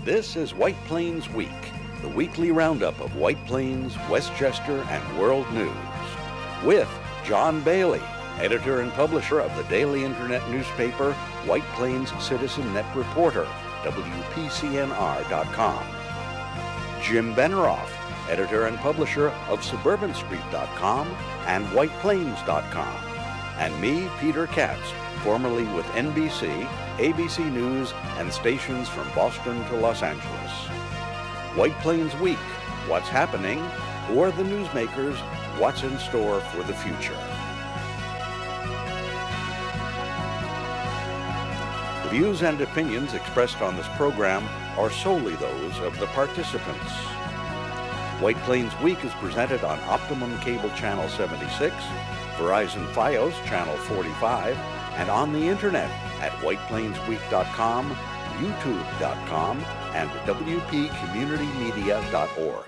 This is White Plains Week, the weekly roundup of White Plains, Westchester, and world news. With John Bailey, editor and publisher of the daily internet newspaper White Plains Citizen Net Reporter, WPCNR.com. Jim Benneroff, editor and publisher of SuburbanStreet.com and WhitePlains.com. And me, Peter Katz, formerly with NBC, ABC News, and stations from Boston to Los Angeles. White Plains Week, what's happening? Who are the newsmakers? What's in store for the future? The views and opinions expressed on this program are solely those of the participants. White Plains Week is presented on Optimum Cable Channel 76, Verizon Fios Channel 45, and on the internet at whiteplainsweek.com, youtube.com, and wpcommunitymedia.org.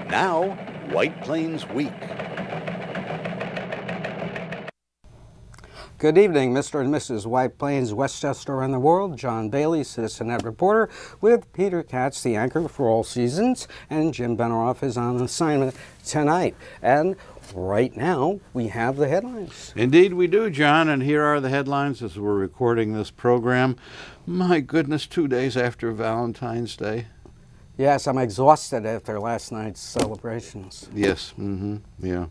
Now, White Plains Week. Good evening, Mr. and Mrs. White Plains, Westchester, and the world. John Bailey, Citizen Net Reporter, with Peter Katz, the anchor for all seasons, and Jim Benneroff is on assignment tonight. And right now, we have the headlines. Indeed we do, John, and here are the headlines as we're recording this program. My goodness, 2 days after Valentine's Day. Yes, I'm exhausted after last night's celebrations. Yes, yeah.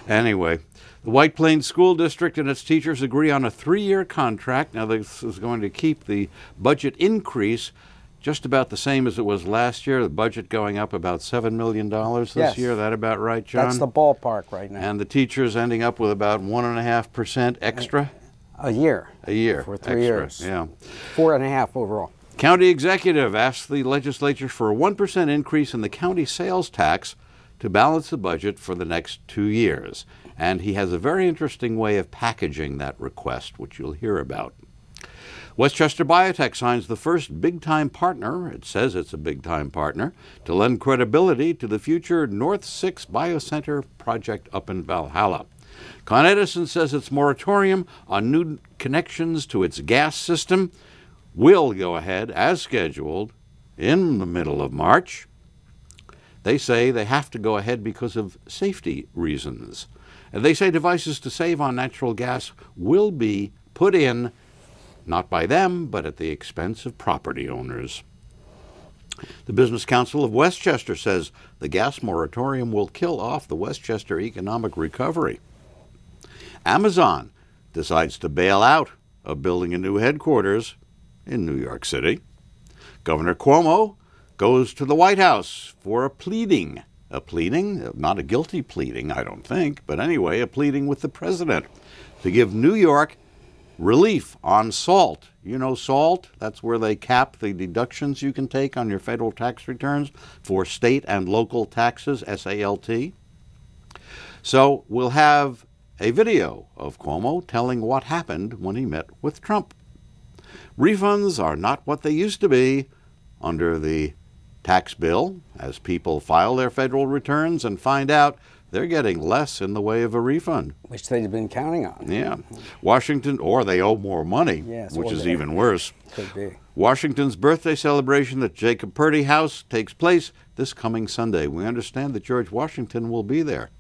Anyway, the White Plains School District and its teachers agree on a 3-year contract. Now, this is going to keep the budget increase just about the same as it was last year. The budget going up about $7 million this year. That about right, John? That's the ballpark right now. And the teachers ending up with about 1.5% extra? A year. A year. For 3 years. Yeah. 4.5 overall. County executive asked the legislature for a 1% increase in the county sales tax to balance the budget for the next 2 years. And he has a very interesting way of packaging that request, which you'll hear about. Westchester Biotech signs the first big-time partner, it says it's a big-time partner, to lend credibility to the future North 6 Biocenter project up in Valhalla. Con Edison says its moratorium on new connections to its gas system will go ahead as scheduled in the middle of March. They say they have to go ahead because of safety reasons. And they say devices to save on natural gas will be put in, not by them, but at the expense of property owners. The Business Council of Westchester says the gas moratorium will kill off the Westchester economic recovery. Amazon decides to bail out of building a new headquarters in New York City. Governor Cuomo goes to the White House for a pleading, not a guilty pleading, I don't think, but anyway, a pleading with the president to give New York relief on SALT. You know SALT? That's where they cap the deductions you can take on your federal tax returns for state and local taxes, SALT. So we'll have a video of Cuomo telling what happened when he met with Trump. Refunds are not what they used to be under the tax bill, as people file their federal returns and find out they're getting less in the way of a refund. Which they've been counting on. Yeah. Washington, or they owe more money, yes, which is even worse. Could be. Washington's birthday celebration at Jacob Purdy House takes place this coming Sunday. We understand that George Washington will be there.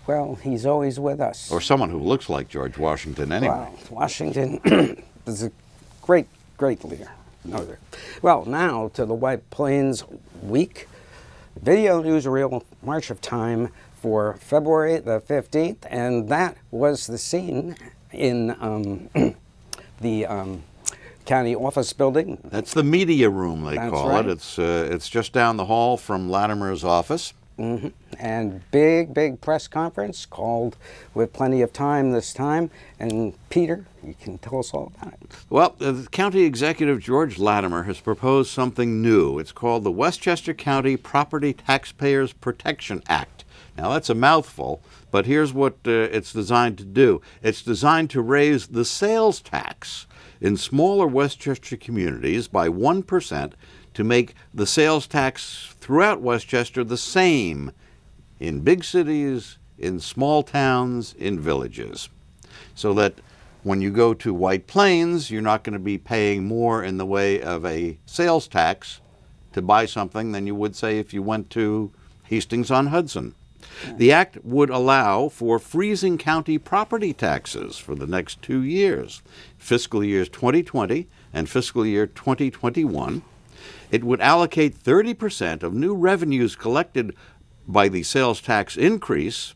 Well, he's always with us. Or someone who looks like George Washington anyway. Well, Washington is a great, great leader. Well, now to the White Plains Week. Video newsreel March of Time for February the 15th, and that was the scene in the county office building. That's the media room, they call right. it. It's just down the hall from Latimer's office. And big press conference called with plenty of time this time. And Peter, you can tell us all about it. Well, the county executive, George Latimer, has proposed something new. It's called the Westchester County Property Taxpayers Protection Act. Now, that's a mouthful, but here's what it's designed to do. It's designed to raise the sales tax in smaller Westchester communities by 1%, to make the sales tax throughout Westchester the same in big cities, in small towns, in villages, so that when you go to White Plains, you're not going to be paying more in the way of a sales tax to buy something than you would, say, if you went to Hastings-on-Hudson. The act would allow for freezing county property taxes for the next 2 years, fiscal years 2020 and fiscal year 2021. It would allocate 30% of new revenues collected by the sales tax increase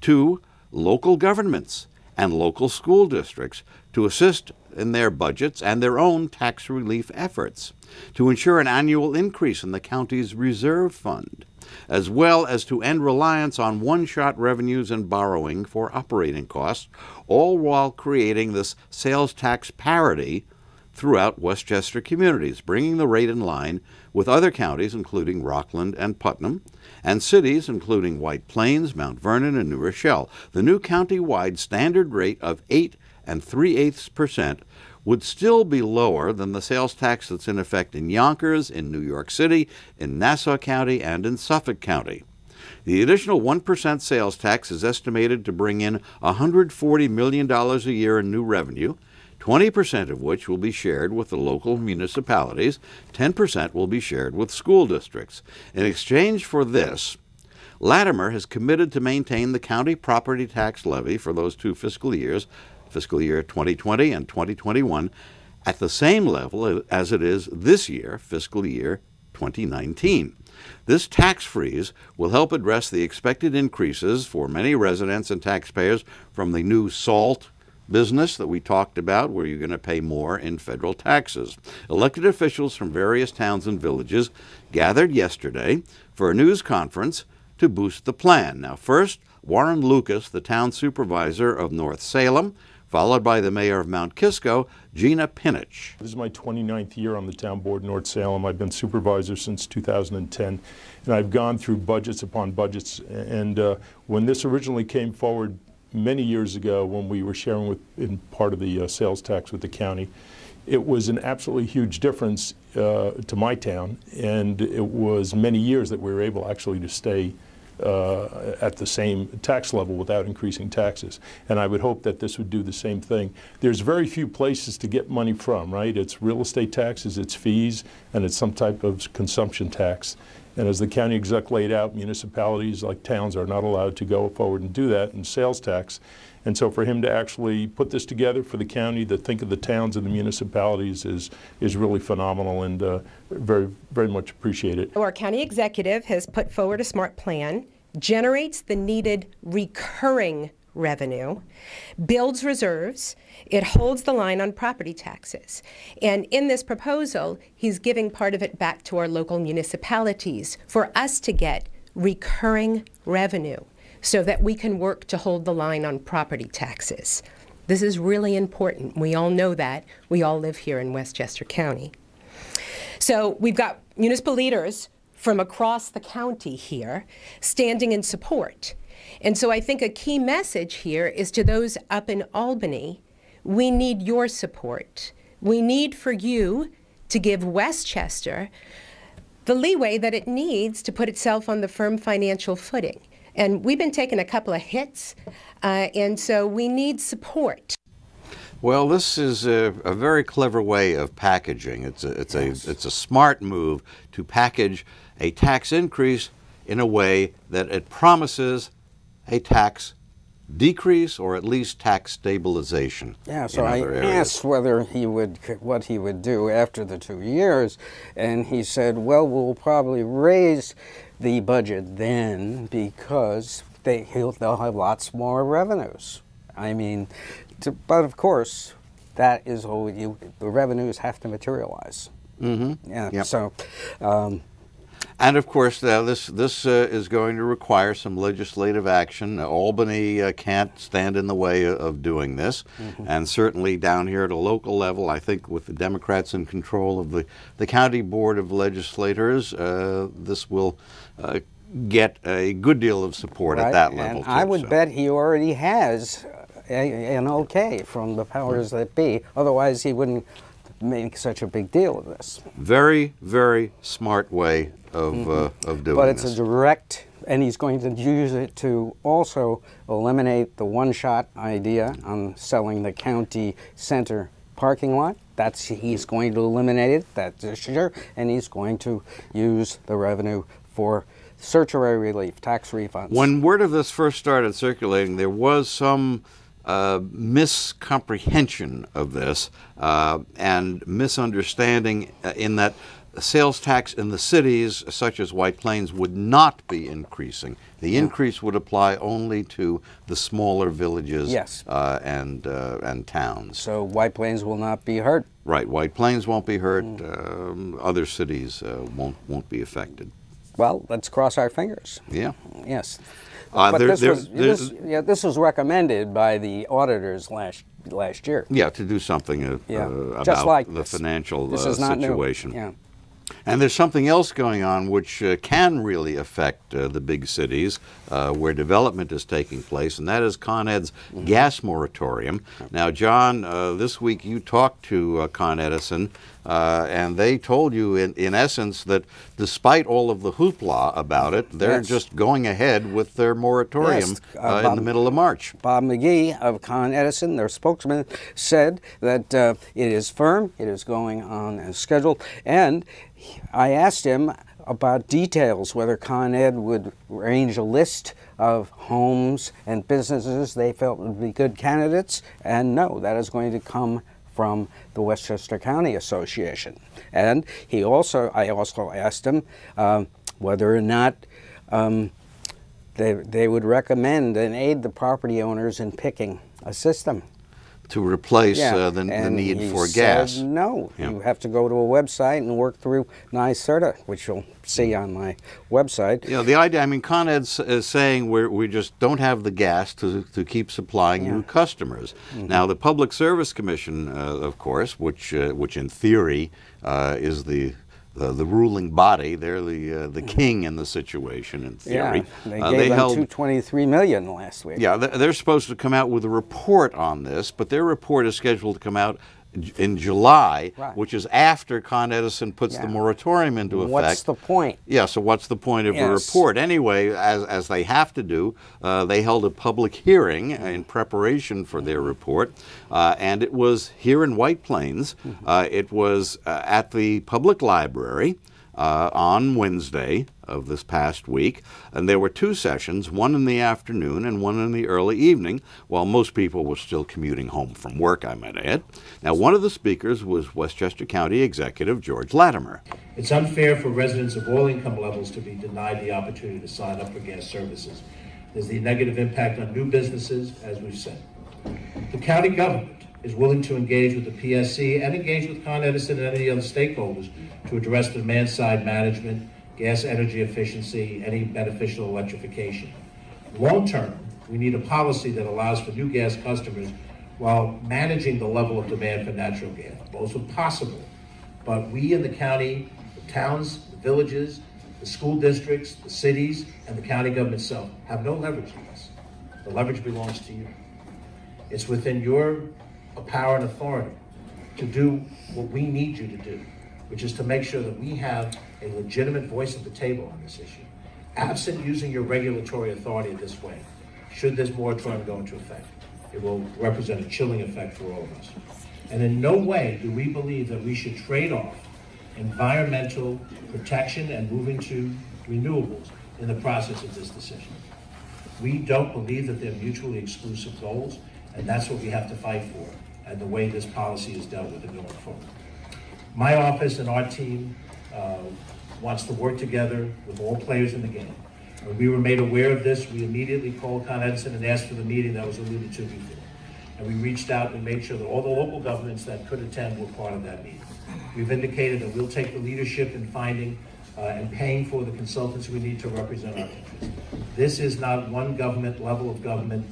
to local governments and local school districts to assist in their budgets and their own tax relief efforts, to ensure an annual increase in the county's reserve fund, as well as to end reliance on one-shot revenues and borrowing for operating costs, all while creating this sales tax parity throughout Westchester communities, bringing the rate in line with other counties, including Rockland and Putnam, and cities, including White Plains, Mount Vernon, and New Rochelle. The new county-wide standard rate of 8 3/8% would still be lower than the sales tax that's in effect in Yonkers, in New York City, in Nassau County, and in Suffolk County. The additional 1% sales tax is estimated to bring in $140 million a year in new revenue, 20% of which will be shared with the local municipalities, 10% will be shared with school districts. In exchange for this, Latimer has committed to maintain the county property tax levy for those 2 fiscal years, fiscal year 2020 and 2021, at the same level as it is this year, fiscal year 2019. This tax freeze will help address the expected increases for many residents and taxpayers from the new SALT business that we talked about, where you're going to pay more in federal taxes. Elected officials from various towns and villages gathered yesterday for a news conference to boost the plan. Now, first, Warren Lucas, the town supervisor of North Salem, followed by the mayor of Mount Kisco, Gina Pinich. This is my 29th year on the town board in North Salem. I've been supervisor since 2010, and I've gone through budgets upon budgets. And when this originally came forward many years ago, when we were sharing in part of the sales tax with the county, it was an absolutely huge difference to my town, and it was many years that we were able actually to stay at the same tax level without increasing taxes. And I would hope that this would do the same thing. There's very few places to get money from, right? It's real estate taxes, it's fees, and it's some type of consumption tax. And as the county exec laid out, municipalities like towns are not allowed to go forward and do that in sales tax. And so for him to actually put this together for the county, to think of the towns and the municipalities is really phenomenal, and very, very much appreciated. Our county executive has put forward a smart plan, generates the needed recurring revenue, builds reserves, it holds the line on property taxes. And in this proposal, he's giving part of it back to our local municipalities for us to get recurring revenue so that we can work to hold the line on property taxes. This is really important. We all know that. We all live here in Westchester County. So we've got municipal leaders from across the county here standing in support. And so I think a key message here is to those up in Albany: we need your support. We need for you to give Westchester the leeway that it needs to put itself on the firm financial footing. And we've been taking a couple of hits, and so we need support. Well, this is a very clever way of packaging. It's a smart move to package a tax increase in a way that it promises a tax decrease or at least tax stabilization. Yeah, so I asked whether what he would do after the 2 years, and he said, well, we'll probably raise the budget then because they'll have lots more revenues. I mean, but of course, that is all the revenues have to materialize. Mm-hmm. Yeah. Yep. So. And of course, this is going to require some legislative action. Albany can't stand in the way of doing this, mm-hmm. and certainly down here at a local level, I think with the Democrats in control of the County Board of Legislators, this will get a good deal of support at that level. And I would bet he already has an okay from the powers that be. Otherwise, he wouldn't make such a big deal of this. Very, very smart way of doing this. But it's a direct and he's going to use it to also eliminate the one-shot idea on selling the county center parking lot. He's going to eliminate it, that's for sure, and he's going to use the revenue for surcharge relief, tax refunds. When word of this first started circulating, there was some miscomprehension of this and misunderstanding in that sales tax in the cities, such as White Plains, would not be increasing. The increase would apply only to the smaller villages and towns. So White Plains will not be hurt. Right, White Plains won't be hurt. Other cities won't be affected. Well, let's cross our fingers. Yeah. Yes. But this was recommended by the auditors last year. Yeah, to do something Just like the financial this is not situation. New. Yeah. And there's something else going on which can really affect the big cities where development is taking place, and that is Con Ed's gas moratorium. Now, John, this week you talked to Con Edison, and they told you, in essence, that despite all of the hoopla about it, they're just going ahead with their moratorium in the middle of March. Bob McGee of Con Edison, their spokesman, said that it is firm, it is going on as scheduled, and I asked him about details, whether Con Ed would arrange a list of homes and businesses they felt would be good candidates, and no, that is going to come from the Westchester County Association. And I also asked him whether or not they would recommend and aid the property owners in picking a system to replace the need for gas. Said, no, you have to go to a website and work through NYSERDA, which you'll see on my website. You know, the idea, I mean, Con Ed's is saying we just don't have the gas to keep supplying new customers. Now, the Public Service Commission, of course, which in theory is the ruling body, they're the king in the situation in theory. Yeah, they gave them $223 million last week. Yeah, they're supposed to come out with a report on this, but their report is scheduled to come out in July, which is after Con Edison puts the moratorium into effect. What's the point? Yeah, so what's the point of a report? Anyway, as they have to do, they held a public hearing in preparation for their report, and it was here in White Plains. It was at the public library on Wednesday of this past week, and there were two sessions, one in the afternoon and one in the early evening, while most people were still commuting home from work, I might add. Now, one of the speakers was Westchester County Executive George Latimer. It's unfair for residents of all income levels to be denied the opportunity to sign up for gas services. There's the negative impact on new businesses, as we've said. The county government is willing to engage with the PSC and engage with Con Edison and any other stakeholders to address demand-side management, gas energy efficiency, any beneficial electrification. Long-term, we need a policy that allows for new gas customers while managing the level of demand for natural gas. Both are possible, but we in the county, the towns, the villages, the school districts, the cities, and the county government itself have no leverage in this. The leverage belongs to you. It's within your power and authority to do what we need you to do, which is to make sure that we have a legitimate voice at the table on this issue. Absent using your regulatory authority this way, should this moratorium go into effect, it will represent a chilling effect for all of us. And in no way do we believe that we should trade off environmental protection and moving to renewables in the process of this decision. We don't believe that they're mutually exclusive goals, and that's what we have to fight for, and the way this policy is dealt with going forward. My office and our team wants to work together with all players in the game. When we were made aware of this, we immediately called Con Edison and asked for the meeting that was alluded to before. And we reached out and made sure that all the local governments that could attend were part of that meeting. We've indicated that we'll take the leadership in finding and paying for the consultants we need to represent our interests. This is not one government level of government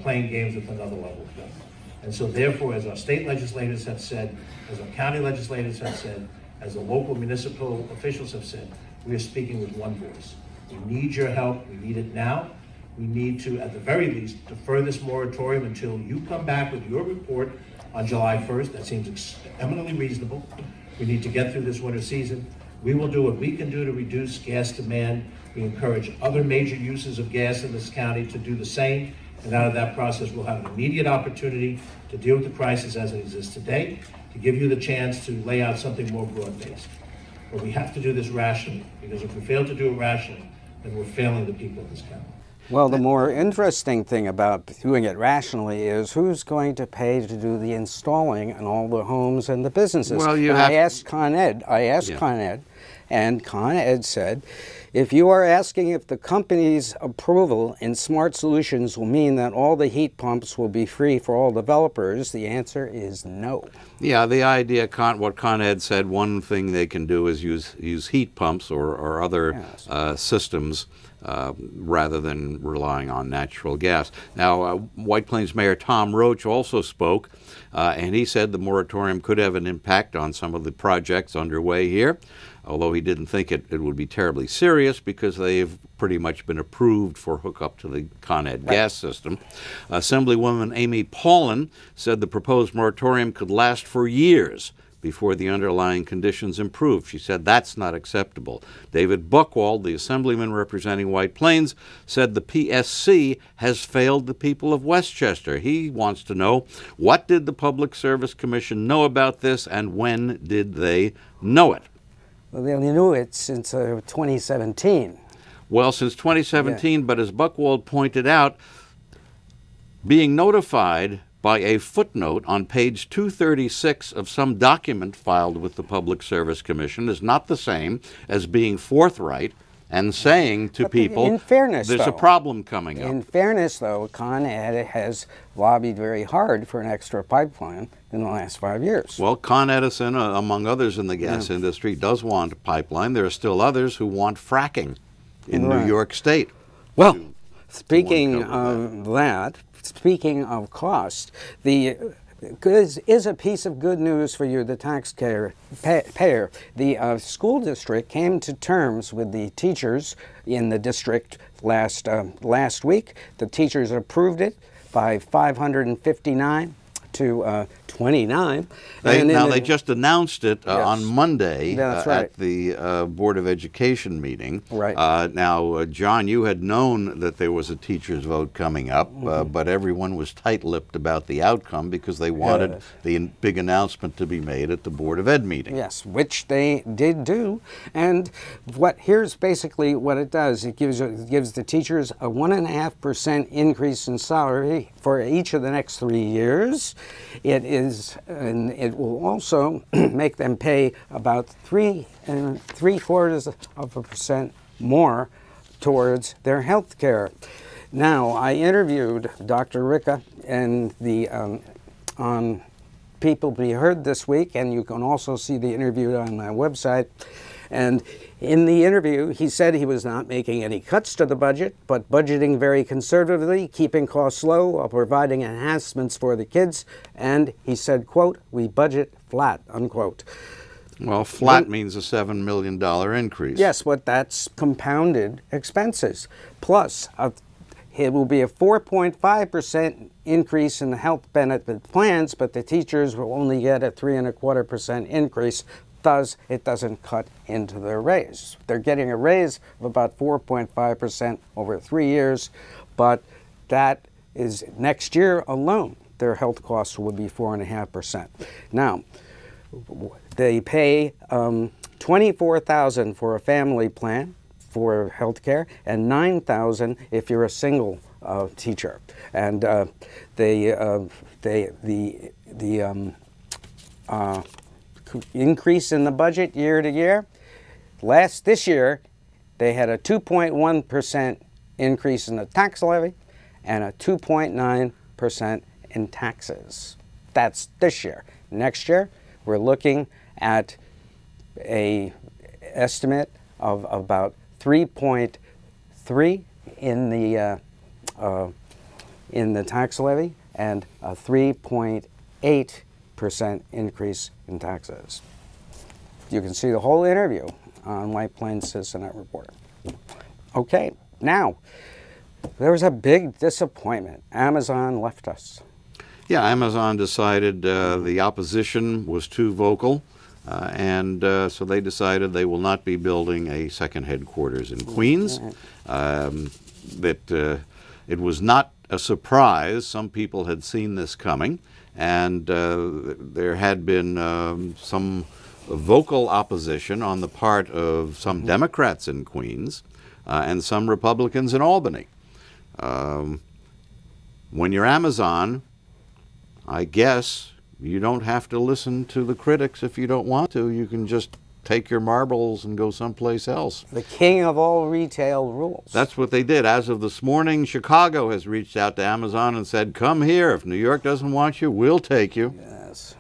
playing games with another level of government. And so therefore, as our state legislators have said, as our county legislators have said, as the local municipal officials have said, we are speaking with one voice. We need your help. We need it now. We need to, at the very least, defer this moratorium until you come back with your report on July 1st. That seems eminently reasonable. We need to get through this winter season. We will do what we can do to reduce gas demand. We encourage other major uses of gas in this county to do the same. And out of that process, we'll have an immediate opportunity to deal with the crisis as it exists today, to give you the chance to lay out something more broad-based. But we have to do this rationally, because if we fail to do it rationally, then we're failing the people of this county. Well, the more interesting thing about doing it rationally is who's going to pay to do the installing in all the homes and the businesses. Well, I asked Con Ed, and Con Ed said, if you are asking if the company's approval in Smart Solutions will mean that all the heat pumps will be free for all developers, the answer is no. Yeah, the idea, what Con Ed said, one thing they can do is use heat pumps or other systems rather than relying on natural gas. Now, White Plains Mayor Tom Roach also spoke, and he said the moratorium could have an impact on some of the projects underway here, although he didn't think it would be terribly serious because they've pretty much been approved for hookup to the Con Ed gas system. Assemblywoman Amy Paulin said the proposed moratorium could last for years before the underlying conditions improve. She said that's not acceptable. David Buchwald, the assemblyman representing White Plains, said the PSC has failed the people of Westchester. He wants to know, what did the Public Service Commission know about this, and when did they know it? Well, they only knew it since 2017. Well, since 2017, but as Buchwald pointed out, being notified by a footnote on page 236 of some document filed with the Public Service Commission is not the same as being forthright and saying to people, in fairness, there's a problem coming up. In fairness, though, Con Ed has lobbied very hard for an extra pipeline in the last 5 years. Well, Con Edison, among others in the gas industry, does want a pipeline. There are still others who want fracking in New York State. Well, speaking of that, speaking of cost, the is a piece of good news for you, the taxpayer. The school district came to terms with the teachers in the district last week. The teachers approved it by 559 to 29. They just announced it on Monday at the Board of Education meeting. Right. Now, John, you had known that there was a teachers' vote coming up, but everyone was tight-lipped about the outcome because they wanted the big announcement to be made at the Board of Ed meeting. Yes, which they did do. And here's basically what it does. It gives the teachers a 1.5% increase in salary for each of the next 3 years. And it will also make them pay about 3.75% more towards their health care. Now, I interviewed Dr. Ricca and the on People Be Heard this week, and you can also see the interview on my website. And in the interview, he said he was not making any cuts to the budget, but budgeting very conservatively, keeping costs low while providing enhancements for the kids. And he said, quote, "We budget flat," unquote. Well, flat means a $7 million increase. Yes, but that's compounded expenses. Plus, it will be a 4.5% increase in the health benefit plans, but the teachers will only get a 3.25% increase. Thus, it doesn't cut into their raise. They're getting a raise of about 4.5% over 3 years, but that is next year alone. Their health costs will be 4.5%. Now, they pay $24,000 for a family plan for health care and $9,000 if you're a single teacher. And the increase in the budget year to year. This year, they had a 2.1% increase in the tax levy and a 2.9% in taxes. That's this year. Next year, we're looking at an estimate of about 3.3 in the tax levy and a 3.8% increase in taxes. You can see the whole interview on White Plains Citizen Report. Okay, now, there was a big disappointment. Amazon left us. Yeah, Amazon decided the opposition was too vocal. So they decided they will not be building a second headquarters in Queens. It was not a surprise. Some people had seen this coming, and there had been some vocal opposition on the part of some Democrats in Queens and some Republicans in Albany. When you're Amazon, I guess you don't have to listen to the critics if you don't want to. You can just take your marbles and go someplace else. The king of all retail rules. That's what they did. As of this morning, Chicago has reached out to Amazon and said, come here. If New York doesn't want you, we'll take you. Yes.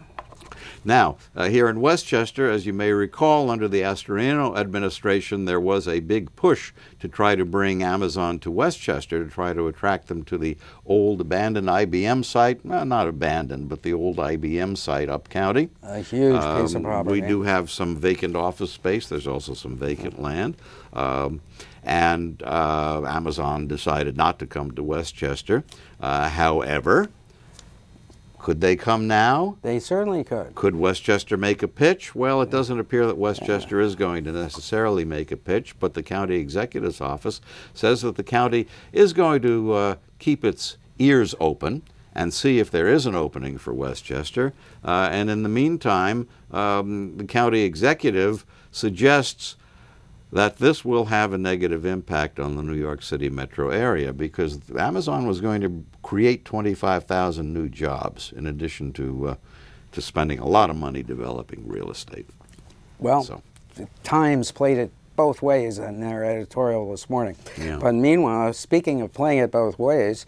Now, here in Westchester, as you may recall, under the Astorino administration, there was a big push to try to bring Amazon to Westchester, to try to attract them to the old abandoned IBM site. Well, not abandoned, but the old IBM site up county. A huge piece of property. We do have some vacant office space. There's also some vacant land. Amazon decided not to come to Westchester. However, could they come now? They certainly could. Could Westchester make a pitch? Well, it doesn't appear that Westchester is going to necessarily make a pitch, but the county executive's office says that the county is going to keep its ears open and see if there is an opening for Westchester. And in the meantime, the county executive suggests that this will have a negative impact on the New York City metro area, because Amazon was going to create 25,000 new jobs in addition to spending a lot of money developing real estate. Well, So, the Times played it both ways in their editorial this morning. Yeah. But meanwhile, speaking of playing it both ways,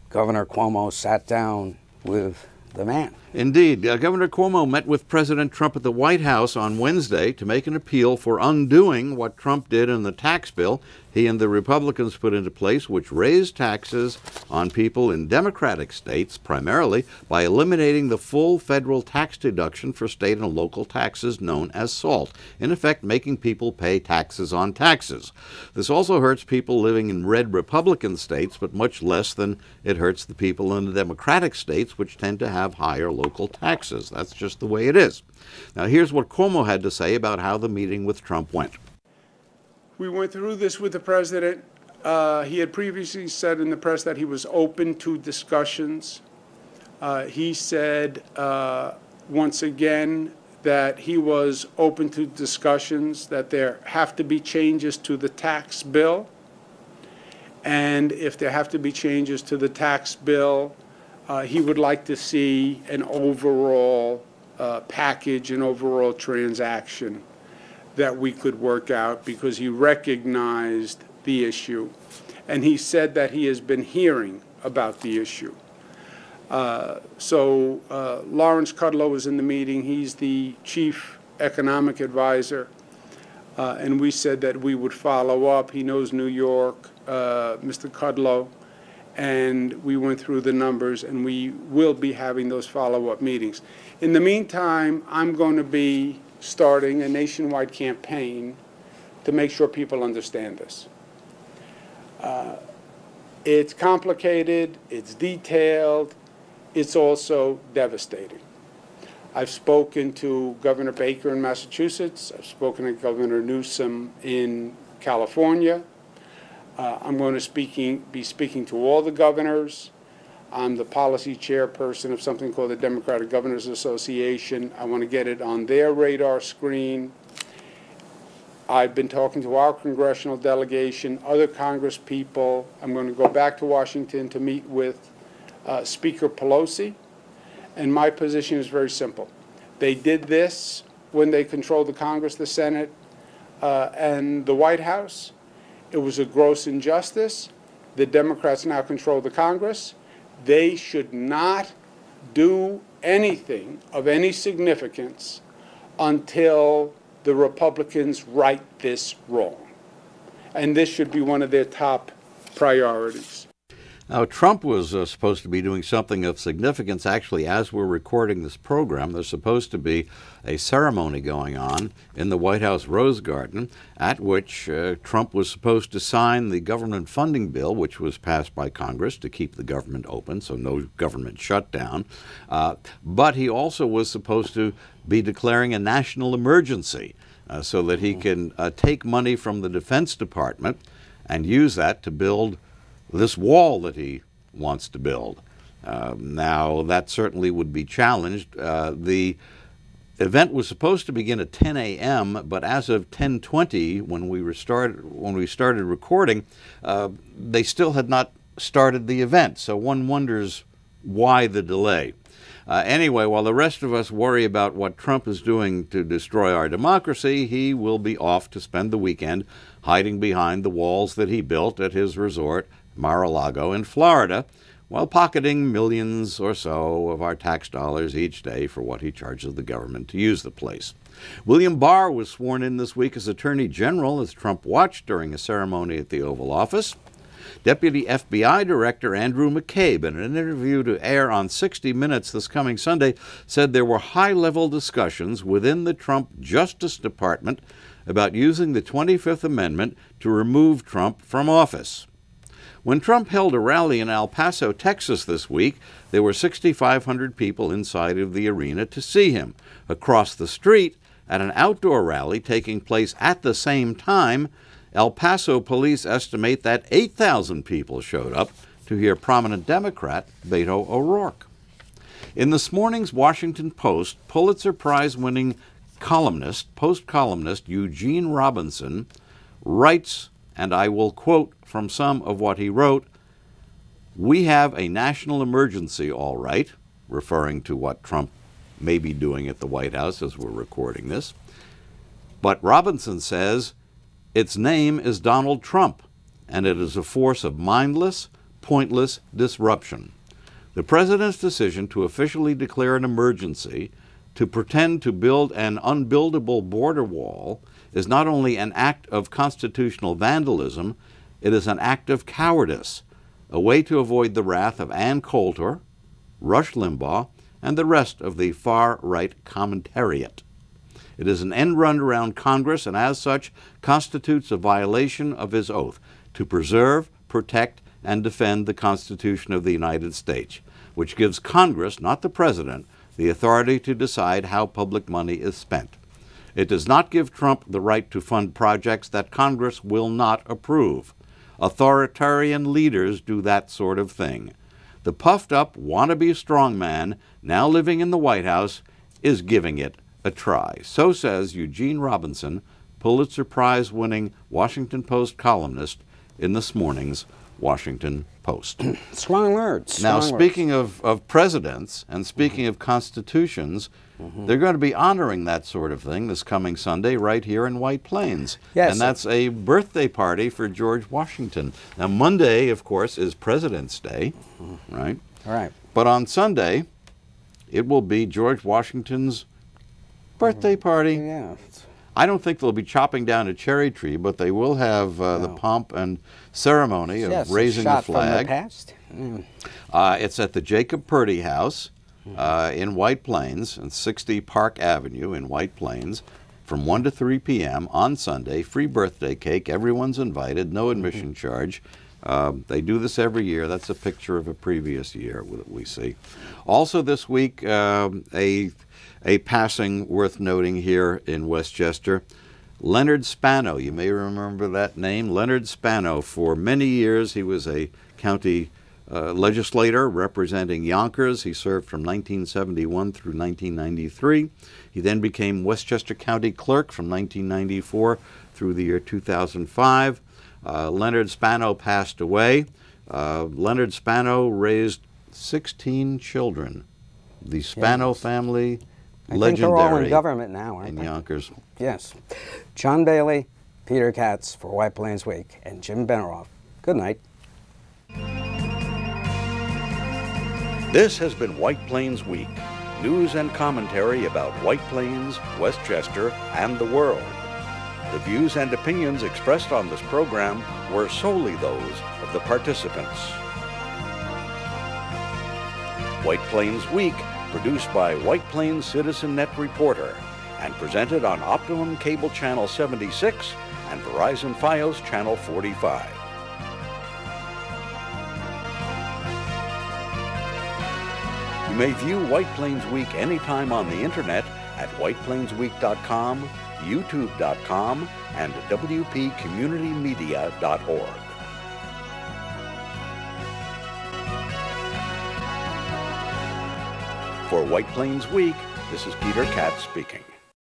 Governor Cuomo sat down with the man. Indeed. Governor Cuomo met with President Trump at the White House on Wednesday to make an appeal for undoing what Trump did in the tax bill he and the Republicans put into place, which raised taxes on people in Democratic states, primarily by eliminating the full federal tax deduction for state and local taxes known as SALT, in effect making people pay taxes on taxes. This also hurts people living in red Republican states, but much less than it hurts the people in the Democratic states, which tend to have higher local taxes. That's just the way it is. Now, here's what Cuomo had to say about how the meeting with Trump went. We went through this with the president. He had previously said in the press that he was open to discussions. He said once again that he was open to discussions, that there have to be changes to the tax bill. And if there have to be changes to the tax bill, he would like to see an overall package, an overall transaction that we could work out, because he recognized the issue. And he said that he has been hearing about the issue. So Lawrence Kudlow was in the meeting. He's the chief economic advisor. And we said that we would follow up. He knows New York, Mr. Kudlow. And we went through the numbers, and we will be having those follow-up meetings. In the meantime, I'm going to be starting a nationwide campaign to make sure people understand this. It's complicated, it's detailed, it's also devastating. I've spoken to Governor Baker in Massachusetts, I've spoken to Governor Newsom in California. I'm going to be speaking to all the governors. I'm the policy chairperson of something called the Democratic Governors Association. I want to get it on their radar screen. I've been talking to our congressional delegation, other Congress people. I'm going to go back to Washington to meet with Speaker Pelosi. And my position is very simple. They did this when they controlled the Congress, the Senate, and the White House. It was a gross injustice. The Democrats now control the Congress. They should not do anything of any significance until the Republicans right this wrong. And this should be one of their top priorities. Now, Trump was supposed to be doing something of significance. Actually, as we're recording this program, there's supposed to be a ceremony going on in the White House Rose Garden at which Trump was supposed to sign the government funding bill, which was passed by Congress to keep the government open, so no government shutdown. But he also was supposed to be declaring a national emergency so that he can take money from the Defense Department and use that to build this wall that he wants to build. Now, that certainly would be challenged. The event was supposed to begin at 10 a.m., but as of 10:20, when we started recording, they still had not started the event. So one wonders why the delay. Anyway, while the rest of us worry about what Trump is doing to destroy our democracy, he will be off to spend the weekend hiding behind the walls that he built at his resort, Mar-a-Lago in Florida, while pocketing millions or so of our tax dollars each day for what he charges the government to use the place. William Barr was sworn in this week as Attorney General as Trump watched during a ceremony at the Oval Office. Deputy FBI Director Andrew McCabe, in an interview to air on 60 Minutes this coming Sunday, said there were high-level discussions within the Trump Justice Department about using the 25th Amendment to remove Trump from office. When Trump held a rally in El Paso, Texas this week, there were 6,500 people inside of the arena to see him. Across the street, at an outdoor rally taking place at the same time, El Paso police estimate that 8,000 people showed up to hear prominent Democrat Beto O'Rourke. In this morning's Washington Post, Pulitzer Prize-winning Post columnist Eugene Robinson writes, and I will quote from some of what he wrote, "We have a national emergency, all right," referring to what Trump may be doing at the White House as we're recording this. But Robinson says, its name is Donald Trump, and it is a force of mindless, pointless disruption. The president's decision to officially declare an emergency to pretend to build an unbuildable border wall is not only an act of constitutional vandalism, it is an act of cowardice, a way to avoid the wrath of Ann Coulter, Rush Limbaugh, and the rest of the far-right commentariat. It is an end run around Congress and as such constitutes a violation of his oath to preserve, protect, and defend the Constitution of the United States, which gives Congress, not the President, the authority to decide how public money is spent. It does not give Trump the right to fund projects that Congress will not approve. Authoritarian leaders do that sort of thing. The puffed-up, wannabe strongman now living in the White House is giving it a try. So says Eugene Robinson, Pulitzer Prize-winning Washington Post columnist in this morning's Washington Post. Strong words. Now, speaking of presidents and speaking of constitutions, they're going to be honoring that sort of thing this coming Sunday right here in White Plains. Yes. And that's a birthday party for George Washington. Now, Monday, of course, is President's Day, right? Right. But on Sunday, it will be George Washington's birthday party. Yeah. I don't think they'll be chopping down a cherry tree, but they will have the pomp and ceremony of raising the flag. From the past. It's at the Jacob Purdy House in White Plains, on 60 Park Avenue in White Plains, from 1 to 3 p.m. on Sunday. Free birthday cake. Everyone's invited. No admission charge. They do this every year. That's a picture of a previous year that we see. Also this week, a passing worth noting here in Westchester. Leonard Spano, you may remember that name. Leonard Spano, for many years he was a county legislator representing Yonkers. He served from 1971 through 1993. He then became Westchester County Clerk from 1994 through the year 2005. Leonard Spano passed away. Leonard Spano raised 16 children. The Spano family, I think they're all legendary in government now, aren't in they? Yonkers. Yes. John Bailey, Peter Katz for White Plains Week, and Jim Beneroff. Good night. This has been White Plains Week, news and commentary about White Plains, Westchester, and the world. The views and opinions expressed on this program were solely those of the participants. White Plains Week, produced by White Plains Citizen Net Reporter, and presented on Optimum Cable Channel 76 and Verizon Fios Channel 45. You may view White Plains Week anytime on the internet at whiteplainsweek.com, youtube.com, and wpcommunitymedia.org. For White Plains Week, this is Peter Katz speaking.